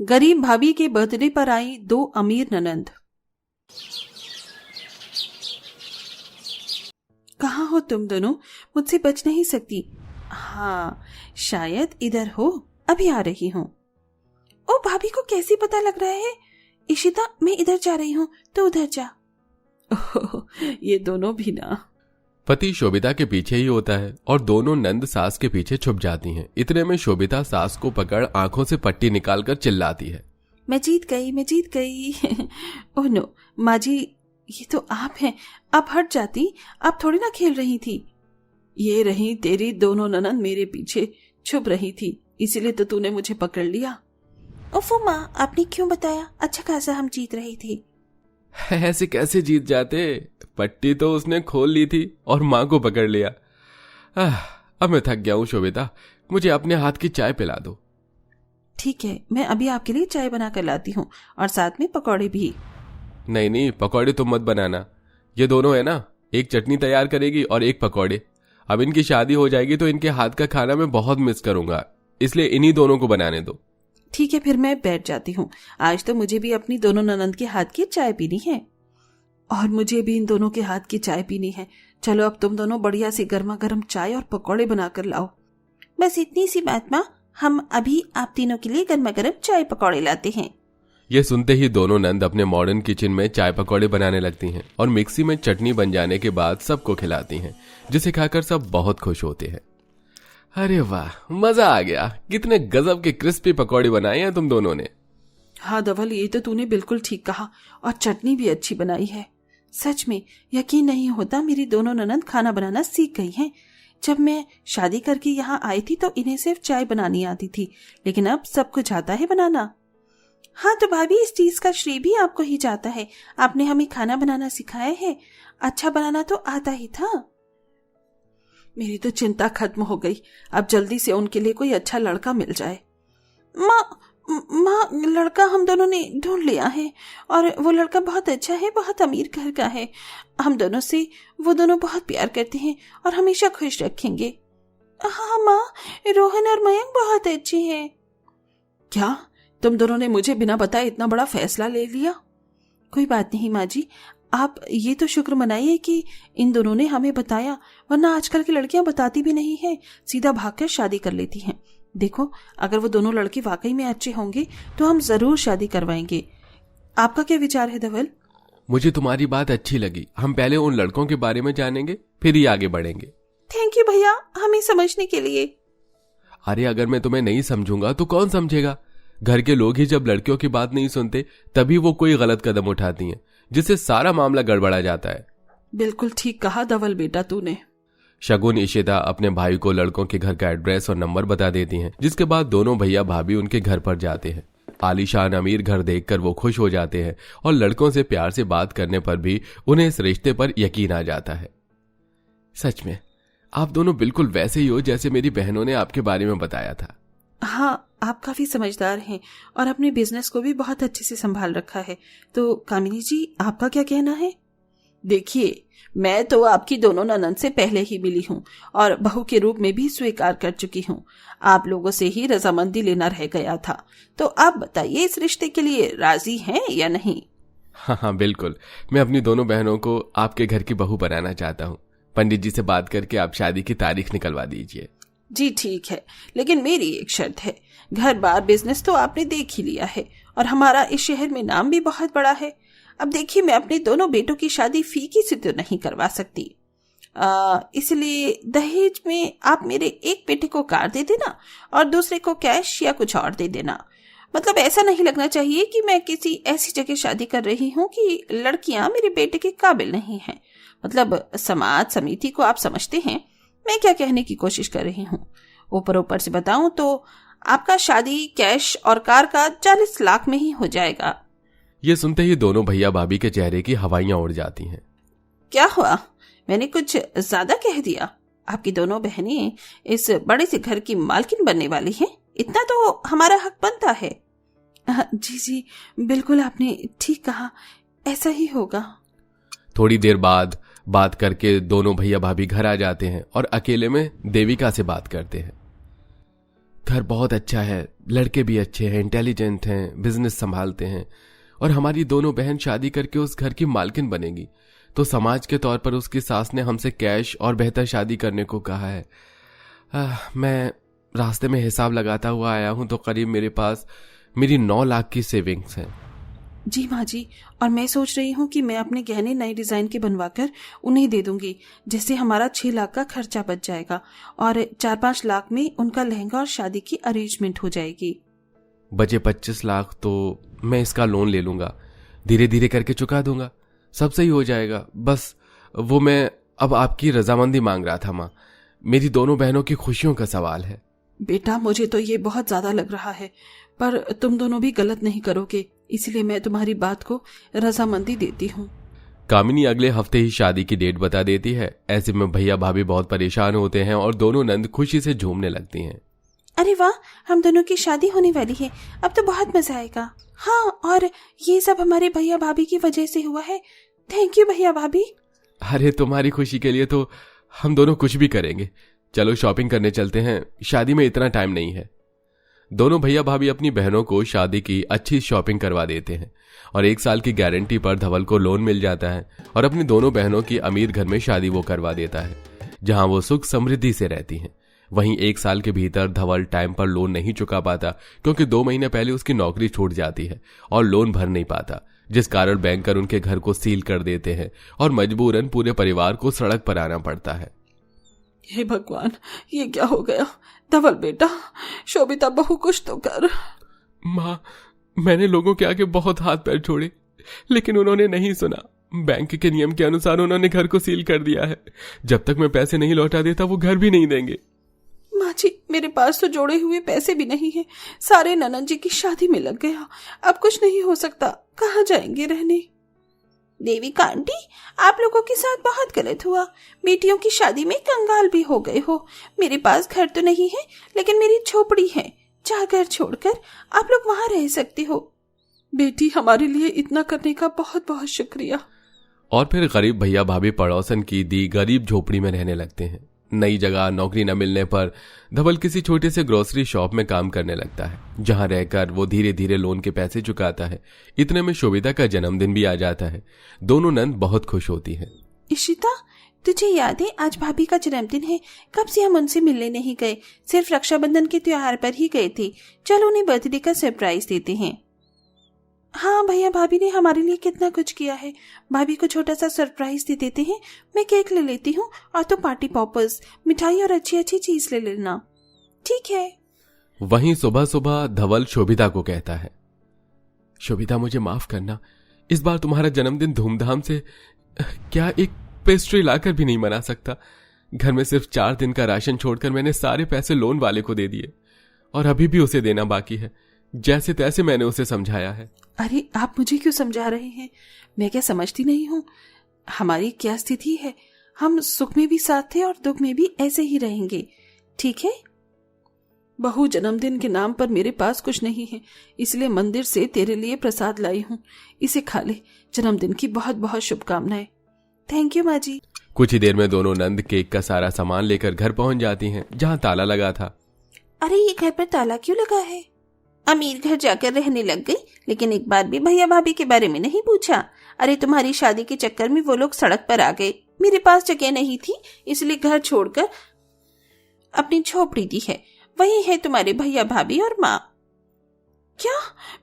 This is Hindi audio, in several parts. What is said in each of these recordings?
गरीब भाभी के बर्थडे पर आई दो अमीर ननंद। कहाँ हो तुम दोनों? मुझसे बच नहीं सकती। हाँ, शायद इधर हो, अभी आ रही हूँ। ओ, भाभी को कैसे पता लग रहा है? इशिता, मैं इधर जा रही हूँ, तो उधर जा। ओह, ये दोनों भी ना। पति शोभिता के पीछे ही होता है और दोनों नंद सास के पीछे छुप जाती हैं। इतने में शोभिता सास को पकड़ आंखों से पट्टी निकालकर चिल्लाती है, मैं जीत गई, मैं जीत गई। ओह नो, माँ जी, ये तो आप हैं। आप हट जाती, आप थोड़ी ना खेल रही थी। ये रही तेरी दोनों ननंद मेरे पीछे छुप रही थी, इसीलिए तो तूने मुझे पकड़ लिया। ओफो माँ, आपने क्यों बताया? अच्छा खासा हम जीत रही थी। ऐसे कैसे जीत जाते? पट्टी तो उसने खोल ली थी और माँ को पकड़ लिया। अब मैं थक गया हूँ शोभिता, मुझे अपने हाथ की चाय पिला दो। ठीक है, मैं अभी आपके लिए चाय बना कर लाती हूँ और साथ में पकौड़े भी। नहीं नहीं, पकौड़े तो मत बनाना। ये दोनों है ना, एक चटनी तैयार करेगी और एक पकौड़े। अब इनकी शादी हो जाएगी तो इनके हाथ का खाना मैं बहुत मिस करूंगा, इसलिए इन्हीं दोनों को बनाने दो। ठीक है, फिर मैं बैठ जाती हूँ। आज तो मुझे भी अपनी दोनों ननंद के हाथ की चाय पीनी है और मुझे भी इन दोनों के हाथ की चाय पीनी है। चलो, अब तुम दोनों बढ़िया सी गर्मा गर्म चाय और पकौड़े बनाकर लाओ। बस इतनी सी बात माँ, हम अभी आप तीनों के लिए गर्मा गर्म चाय पकौड़े लाते हैं। ये सुनते ही दोनों नंद अपने मॉडर्न किचन में चाय पकौड़े बनाने लगती हैं और मिक्सी में चटनी बन जाने के बाद सबको खिलाती हैं, जिसे खाकर सब बहुत खुश होते हैं। अरे वाह, मजा आ गया। कितने गजब के क्रिस्पी पकौड़े बनाए हैं तुम दोनों ने। हाँ धवल, ये तो तूने बिल्कुल ठीक कहा, और चटनी भी अच्छी बनाई है। सच में यकीन नहीं होता, मेरी दोनों ननंद खाना बनाना सीख गई हैं। जब मैं शादी करके यहाँ आई थी तो इन्हें सिर्फ चाय बनानी आती थी, लेकिन अब सब कुछ आता है बनाना। हाँ तो भाभी, इस चीज का श्रेय भी आपको ही जाता है। आपने हमें खाना बनाना सिखाया है। अच्छा बनाना तो आता ही था। मेरी तो चिंता खत्म हो गई। अब जल्दी से उनके लिए कोई अच्छा लड़का मिल जाए। माँ, लड़का हम दोनों ने ढूंढ लिया है और वो लड़का बहुत अच्छा है, बहुत अमीर घर का है। हम दोनों से वो दोनों बहुत प्यार करते हैं और हमेशा खुश रखेंगे। हाँ माँ, रोहन और मयंक बहुत अच्छे हैं। क्या तुम दोनों ने मुझे बिना बताए इतना बड़ा फैसला ले लिया? कोई बात नहीं माँ जी, आप ये तो शुक्र मनाइए कि इन दोनों ने हमें बताया, वरना आजकल की लड़कियां बताती भी नहीं है, सीधा भागकर शादी कर लेती हैं। देखो, अगर वो दोनों लड़के वाकई में अच्छे होंगे तो हम जरूर शादी करवाएंगे। आपका क्या विचार है धवल? मुझे तुम्हारी बात अच्छी लगी। हम पहले उन लड़कों के बारे में जानेंगे, फिर ही आगे बढ़ेंगे। थैंक यू भैया, हमें समझने के लिए। अरे अगर मैं तुम्हें नहीं समझूंगा तो कौन समझेगा? घर के लोग ही जब लड़कियों की बात नहीं सुनते तभी वो कोई गलत कदम उठाती हैं, जिससे सारा मामला गड़बड़ा जाता है। बिल्कुल ठीक कहा धवल बेटा तूने। शगुन इशिता अपने भाई को लड़कों के घर का एड्रेस और नंबर बता देती हैं, जिसके बाद दोनों भैया भाभी उनके घर पर जाते हैं। आलीशान अमीर घर देखकर वो खुश हो जाते हैं और लड़कों से प्यार से बात करने पर भी उन्हें इस रिश्ते पर यकीन आ जाता है। सच में आप दोनों बिल्कुल वैसे ही हो जैसे मेरी बहनों ने आपके बारे में बताया था। हाँ, आप काफी समझदार हैं और अपने बिजनेस को भी बहुत अच्छे से संभाल रखा है। तो कामिनी जी, आपका क्या कहना है? देखिए, मैं तो आपकी दोनों ननंद से पहले ही मिली हूँ और बहू के रूप में भी स्वीकार कर चुकी हूँ। आप लोगों से ही रजामंदी लेना रह गया था। तो आप बताइए, इस रिश्ते के लिए राजी हैं या नहीं? हाँ, बिल्कुल। मैं अपनी दोनों बहनों को आपके घर की बहू बनाना चाहता हूँ। पंडित जी से बात करके आप शादी की तारीख निकलवा दीजिए। जी ठीक है, लेकिन मेरी एक शर्त है। घर बार बिजनेस तो आपने देख ही लिया है और हमारा इस शहर में नाम भी बहुत बड़ा है। अब देखिए, मैं अपने दोनों बेटों की शादी फीकी से तो नहीं करवा सकती, इसलिए दहेज में आप मेरे एक बेटे को कार दे देना और दूसरे को कैश या कुछ और दे देना। मतलब ऐसा नहीं लगना चाहिए कि मैं किसी ऐसी जगह शादी कर रही हूँ कि लड़कियां मेरे बेटे के काबिल नहीं हैं। मतलब समाज समिति को आप समझते हैं मैं क्या कहने की कोशिश कर रही हूँ। ऊपर से बताऊं तो आपका शादी कैश और कार का 40 लाख में ही हो जाएगा। ये सुनते ही दोनों भैया भाभी के चेहरे की हवाइयां उड़ जाती हैं। क्या हुआ? मैंने कुछ ज्यादा कह दिया? आपकी दोनों बहनें इस बड़े से घर की मालकिन बनने वाली हैं, इतना तो हमारा हक बनता है। जी जी, बिल्कुल आपने ठीक कहा, ऐसा ही होगा। थोड़ी देर बाद बात करके दोनों भैया भाभी घर आ जाते हैं और अकेले में देविका से बात करते हैं। घर बहुत अच्छा है, लड़के भी अच्छे हैं, इंटेलिजेंट हैं, बिजनेस संभालते हैं, और हमारी दोनों बहन शादी करके उस घर की मालकिन बनेगी, तो समाज के तौर पर उसकी सास ने हमसे कैश और बेहतर शादी करने को कहा है। मैं रास्ते में हिसाब लगाता हुआ आया हूं तो करीब मेरे पास मेरी 9 लाख की सेविंग्स है। जी माँ जी, और मैं सोच रही हूँ कि मैं अपने गहने नए डिजाइन के बनवाकर उन्हें दे दूंगी, जिससे हमारा 6 लाख का खर्चा बच जाएगा और 4-5 लाख में उनका लहंगा और शादी की अरेंजमेंट हो जाएगी। बचे 25 लाख तो मैं इसका लोन ले लूंगा, धीरे धीरे करके चुका दूंगा, सब सही हो जाएगा। बस वो मैं अब आपकी रजामंदी मांग रहा था माँ, मेरी दोनों बहनों की खुशियों का सवाल है। बेटा, मुझे तो ये बहुत ज्यादा लग रहा है, पर तुम दोनों भी गलत नहीं करोगे, इसलिए मैं तुम्हारी बात को रजामंदी देती हूँ। कामिनी अगले हफ्ते ही शादी की डेट बता देती है। ऐसे में भैया भाभी बहुत परेशान होते हैं और दोनों नंद खुशी से झूमने लगती हैं। अरे वाह, हम दोनों की शादी होने वाली है, अब तो बहुत मजा आएगा। हाँ, और ये सब हमारे भैया भाभी की वजह से हुआ है। थैंक यू भैया भाभी। अरे तुम्हारी खुशी के लिए तो हम दोनों कुछ भी करेंगे। चलो शॉपिंग करने चलते हैं, शादी में इतना टाइम नहीं है। दोनों भैया भाभी अपनी बहनों को शादी की अच्छी शॉपिंग करवा देते हैं और 1 साल की गारंटी पर धवल को लोन मिल जाता है और अपनी दोनों बहनों की अमीर घर में शादी वो करवा देता है, जहां वो सुख समृद्धि से रहती हैं। वहीं 1 साल के भीतर धवल टाइम पर लोन नहीं चुका पाता, क्योंकि 2 महीने पहले उसकी नौकरी छूट जाती है और लोन भर नहीं पाता, जिस कारण बैंकर उनके घर को सील कर देते हैं और मजबूरन पूरे परिवार को सड़क पर आना पड़ता है। हे भगवान, ये क्या हो गया? धवल बेटा, शोभिता बहू कुछ तो कर। माँ, मैंने लोगों के आगे बहुत हाथ पैर छोड़े, लेकिन उन्होंने नहीं सुना। बैंक के नियम के अनुसार उन्होंने घर को सील कर दिया है। जब तक मैं पैसे नहीं लौटा देता वो घर भी नहीं देंगे। माँ जी, मेरे पास तो जोड़े हुए पैसे भी नहीं है, सारे ननद जी की शादी में लग गया, अब कुछ नहीं हो सकता, कहाँ जाएंगे रहने? देविका आंटी, आप लोगों के साथ बहुत गलत हुआ, बेटियों की शादी में कंगाल भी हो गए हो। मेरे पास घर तो नहीं है, लेकिन मेरी झोपड़ी है, जहाँ घर छोड़कर आप लोग वहाँ रह सकते हो। बेटी, हमारे लिए इतना करने का बहुत बहुत शुक्रिया। और फिर गरीब भैया भाभी पड़ोसन की दी गरीब झोपड़ी में रहने लगते हैं। नई जगह नौकरी न मिलने पर धवल किसी छोटे से ग्रोसरी शॉप में काम करने लगता है, जहां रहकर वो धीरे धीरे लोन के पैसे चुकाता है। इतने में शोभिता का जन्मदिन भी आ जाता है। दोनों नंद बहुत खुश होती हैं। इशिता, तुझे याद है आज भाभी का जन्मदिन है? कब से हम उनसे मिलने नहीं गए, सिर्फ रक्षाबंधन के त्योहार पर ही गए थे। चलो उन्हें बर्थडे का सरप्राइज देते हैं। हाँ भैया भाभी ने हमारे लिए कितना कुछ किया है, भाभी को छोटा सा सरप्राइज दे देते हैं। मैं केक ले लेती हूँ और तो पार्टी पॉपर्स, मिठाई और अच्छी अच्छी चीज ले लेना, ठीक है? वहीं सुबह सुबह धवल शोभिता को कहता है, शोभिता मुझे माफ करना, इस बार तुम्हारा जन्मदिन धूमधाम से क्या एक पेस्ट्री लाकर भी नहीं मना सकता। घर में सिर्फ 4 दिन का राशन छोड़कर मैंने सारे पैसे लोन वाले को दे दिए और अभी भी उसे देना बाकी है। जैसे तैसे मैंने उसे समझाया है। अरे आप मुझे क्यों समझा रहे हैं? मैं क्या समझती नहीं हूँ? हमारी क्या स्थिति है, हम सुख में भी साथ थे और दुख में भी ऐसे ही रहेंगे, ठीक है? बहू, जन्मदिन के नाम पर मेरे पास कुछ नहीं है, इसलिए मंदिर से तेरे लिए प्रसाद लाई हूँ, इसे खा ले। जन्मदिन की बहुत बहुत शुभकामनाएं। थैंक यू माँ जी। कुछ ही देर में दोनों नंद केक का सारा सामान लेकर घर पहुंच जाती हैं, जहां ताला लगा था। अरे ये घर पर ताला क्यों लगा है? अमीर घर जाकर रहने लग गई, लेकिन एक बार भी भैया भाभी के बारे में नहीं पूछा। अरे तुम्हारी शादी के चक्कर में वो लोग सड़क पर आ गए, मेरे पास जगह नहीं थी, इसलिए घर छोड़कर अपनी झोपड़ी दी है। वही है तुम्हारे भैया भाभी और माँ। क्या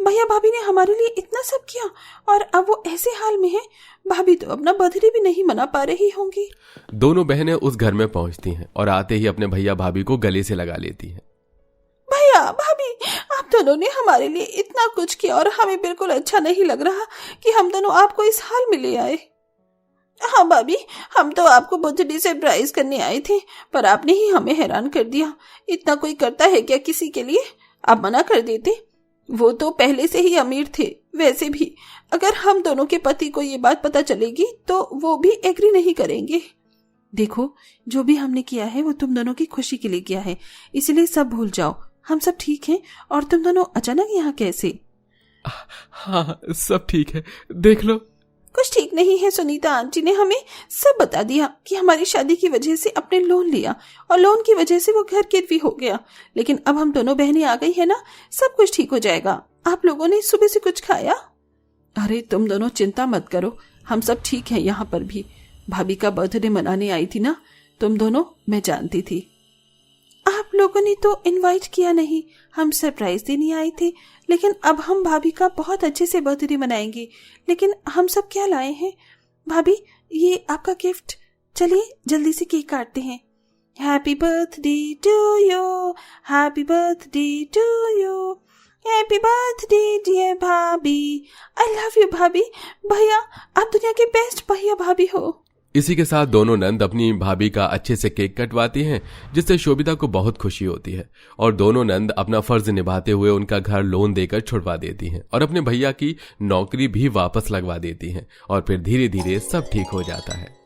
भैया भाभी ने हमारे लिए इतना सब किया और अब वो ऐसे हाल में है? भाभी तो अपना बर्थडे भी नहीं मना पा रही होंगी। दोनों बहनें उस घर में पहुंचती हैं और आते ही अपने भैया भाभी को गले से लगा लेती हैं। भैया भाभी, आप दोनों ने हमारे लिए इतना कुछ किया और हमें बिल्कुल अच्छा नहीं लग रहा कि हम दोनों आपको इस हाल में ले आए। हाँ भाभी, हम तो आपको बर्थडे सरप्राइज करने आए थे, पर आपने ही हमें हैरान कर दिया। इतना कोई करता है क्या किसी के लिए? आप मना कर देते। वो तो पहले से ही अमीर थे। वैसे भी अगर हम दोनों के पति को ये बात पता चलेगी तो वो भी एग्री नहीं करेंगे। देखो, जो भी हमने किया है वो तुम दोनों की खुशी के लिए किया है, इसलिए सब भूल जाओ। हम सब ठीक हैं। और तुम दोनों अचानक यहाँ कैसे? हाँ, सब ठीक है। देख लो, कुछ ठीक नहीं है। सुनीता आंटी ने हमें सब बता दिया कि हमारी शादी की वजह से अपने लोन लिया और लोन की वजह से वो घर गिरवी हो गया। लेकिन अब हम दोनों बहनें आ गई है ना, सब कुछ ठीक हो जाएगा। आप लोगों ने सुबह से कुछ खाया? अरे तुम दोनों चिंता मत करो, हम सब ठीक हैं। यहाँ पर भी भाभी का बर्थडे मनाने आई थी ना तुम दोनों, मैं जानती थी। आप लोगों ने तो इनवाइट किया नहीं, हम सरप्राइज देने आए थे। लेकिन अब हम भाभी का बहुत अच्छे से बर्थडे मनाएंगे। लेकिन हम सब क्या लाए हैं? भाभी, ये आपका गिफ्ट। चलिए जल्दी से केक काटते हैं। Happy birthday to you, happy birthday to you, happy birthday dear bhabhi. I love you भाभी। भैया, आप दुनिया के बेस्ट भैया भाभी हो। इसी के साथ दोनों नंद अपनी भाभी का अच्छे से केक कटवाती हैं, जिससे शोभिता को बहुत खुशी होती है और दोनों नंद अपना फर्ज निभाते हुए उनका घर लोन देकर छुड़वा देती हैं और अपने भैया की नौकरी भी वापस लगवा देती हैं और फिर धीरे धीरे सब ठीक हो जाता है।